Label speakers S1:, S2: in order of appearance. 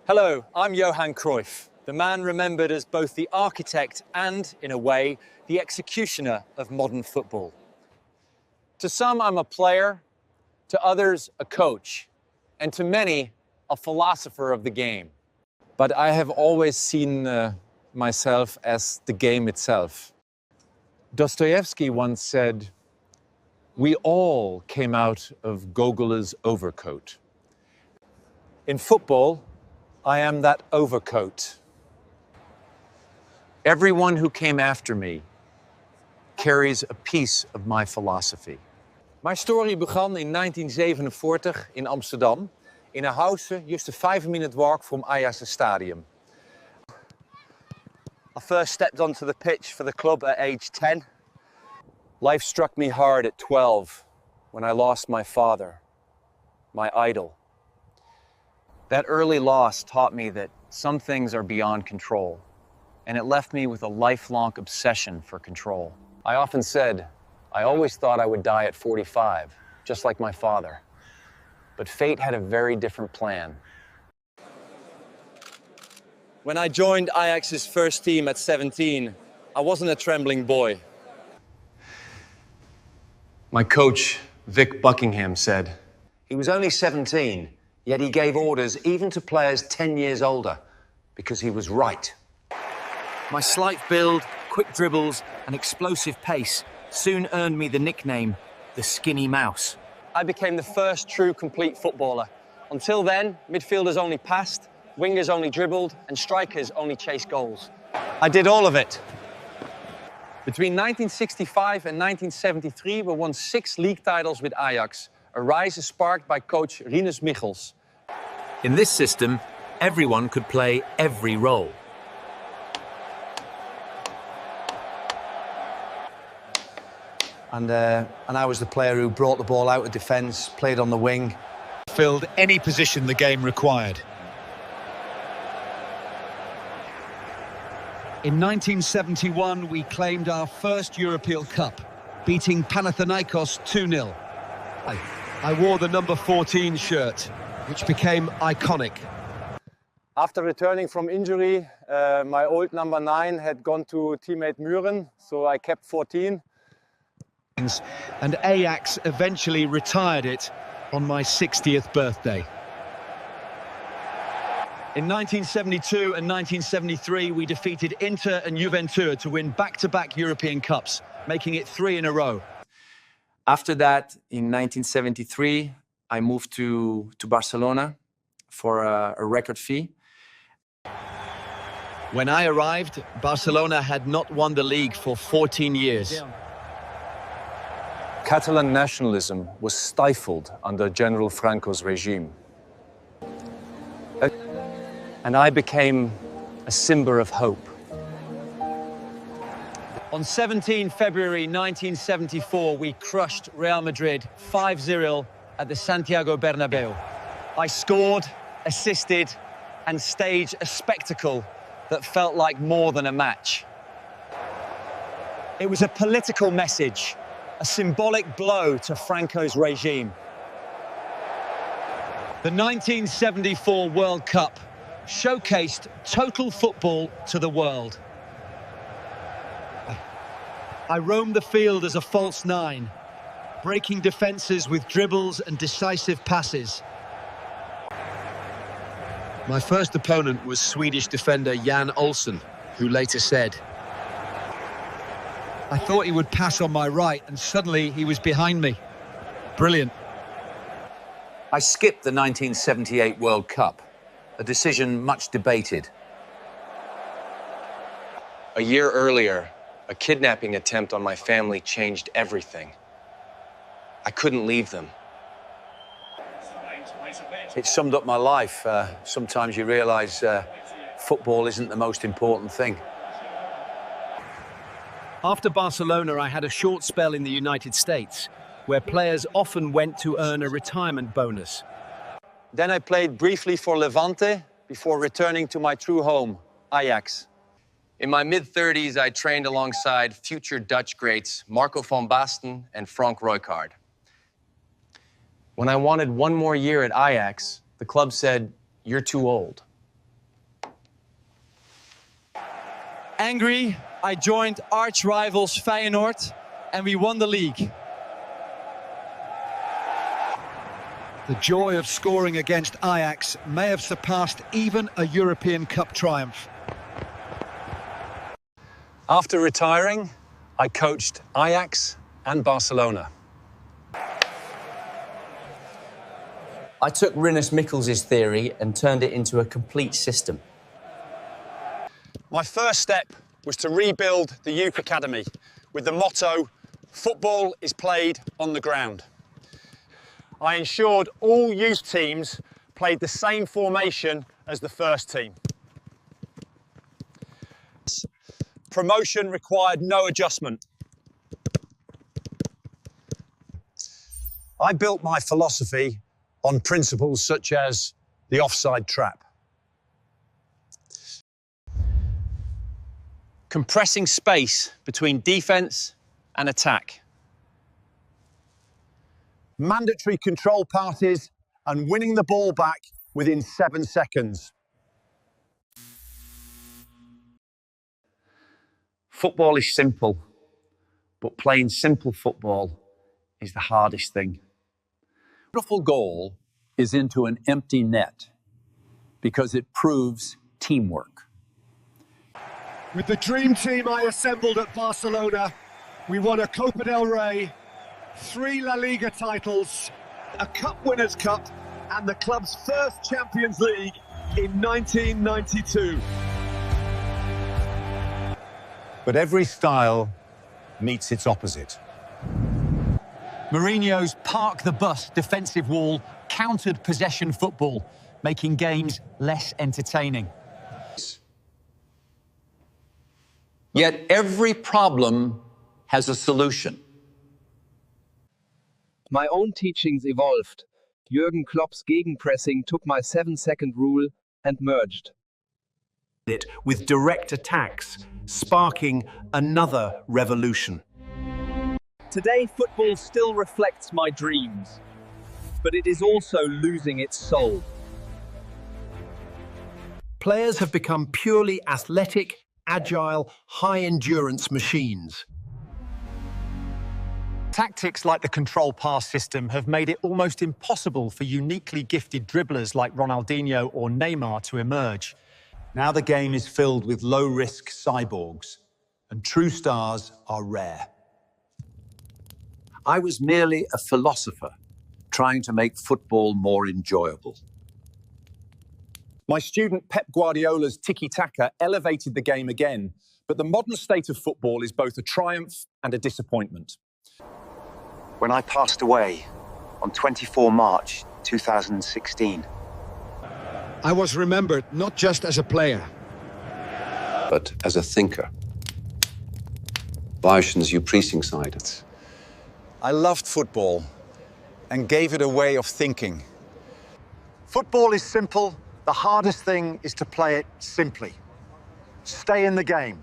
S1: Hello, I'm Johan Cruyff, the man remembered as both the architect and, in a way, the executioner of modern football. To some, I'm a player, to others, a coach, and to many, a philosopher of the game. But I have always seen myself as the game itself. Dostoevsky once said, "We all came out of Gogol's overcoat." In football, I am that overcoat. Everyone who came after me carries a piece of my philosophy. My story began in 1947 in Amsterdam, in a house just a 5-minute walk from Ajax's stadium.
S2: I first stepped onto the pitch for the club at age 10.
S1: Life struck me hard at 12 when I lost my father, my idol. That early loss taught me that some things are beyond control, and it left me with a lifelong obsession for control. I often said, I always thought I would die at 45, just like my father. But fate had a very different plan. When I joined Ajax's first team at 17, I wasn't a trembling boy. My coach, Vic Buckingham, said, he was only 17, yet he gave orders even to players 10 years older, because he was right. My slight build, quick dribbles, and explosive pace soon earned me the nickname, the Skinny Mouse. I became the first true complete footballer. Until then, midfielders only passed, wingers only dribbled, and strikers only chased goals. I did all of it. Between 1965 and 1973, we won 6 league titles with Ajax, a rise sparked by coach Rinus Michels. In this system, everyone could play every role.
S2: And I was the player who brought the ball out of defence, played on the wing.
S3: Filled any position the game required. In 1971, we claimed our first European Cup, beating Panathinaikos 2-0. I wore the number 14 shirt, which became iconic.
S1: After returning from injury, my old number 9 had gone to teammate Muren, so I kept 14.
S3: And Ajax eventually retired it on my 60th birthday. In 1972 and 1973, we defeated Inter and Juventus to win back-to-back European Cups, making it 3 in a row.
S1: After that, in 1973, I moved to Barcelona for a record fee.
S3: When I arrived, Barcelona had not won the league for 14 years.
S1: Catalan nationalism was stifled under General Franco's regime. And I became a symbol of hope. On 17 February 1974, we crushed Real Madrid 5-0 at the Santiago Bernabeu. I scored, assisted, and staged a spectacle that felt like more than a match. It was a political message, a symbolic blow to Franco's regime. The 1974 World Cup showcased total football to the world. I roamed the field as a false 9, breaking defences with dribbles and decisive passes. My first opponent was Swedish defender Jan Olsson, who later said, I thought he would pass on my right, and suddenly he was behind me. Brilliant. I skipped the 1978 World Cup, a decision much debated. A year earlier, a kidnapping attempt on my family changed everything. I couldn't leave them.
S2: It summed up my life. Sometimes you realise football isn't the most important thing.
S3: After Barcelona, I had a short spell in the United States, where players often went to earn a retirement bonus.
S1: Then I played briefly for Levante before returning to my true home, Ajax. In my mid-30s, I trained alongside future Dutch greats Marco van Basten and Frank Rijkaard. When I wanted one more year at Ajax, the club said, "You're too old."
S4: Angry, I joined arch rivals Feyenoord and we won the league.
S3: The joy of scoring against Ajax may have surpassed even a European Cup triumph.
S2: After retiring, I coached Ajax and Barcelona.
S5: I took Rinus Michels' theory and turned it into a complete system.
S2: My first step was to rebuild the youth academy with the motto, football is played on the ground. I ensured all youth teams played the same formation as the first team. Promotion required no adjustment. I built my philosophy on principles such as the offside trap. Compressing space between defence and attack. Mandatory control passes and winning the ball back within 7 seconds. Football is simple, but playing simple football is the hardest thing.
S6: Beautiful goal is into an empty net because it proves teamwork.
S3: With the dream team I assembled at Barcelona, we won a Copa del Rey, 3 La Liga titles, a Cup Winners' Cup, and the club's first Champions League in 1992.
S1: But every style meets its opposite.
S7: Mourinho's park the bus defensive wall countered possession football, making games less entertaining.
S6: Yet every problem has a solution.
S8: My own teachings evolved. Jürgen Klopp's gegenpressing took my 7-second rule and merged
S9: it with direct attacks, sparking another revolution.
S8: Today, football still reflects my dreams, but it is also losing its soul.
S9: Players have become purely athletic, agile, high-endurance machines.
S7: Tactics like the control pass system have made it almost impossible for uniquely gifted dribblers like Ronaldinho or Neymar to emerge.
S10: Now the game is filled with low-risk cyborgs, and true stars are rare.
S6: I was merely a philosopher trying to make football more enjoyable.
S2: My student Pep Guardiola's tiki-taka elevated the game again, but the modern state of football is both a triumph and a disappointment.
S1: When I passed away on 24 March 2016.
S3: I was remembered not just as a player,
S11: but as a thinker. Buishen's Upriesingside.
S10: I loved football and gave it a way of thinking.
S2: Football is simple. The hardest thing is to play it simply. Stay in the game.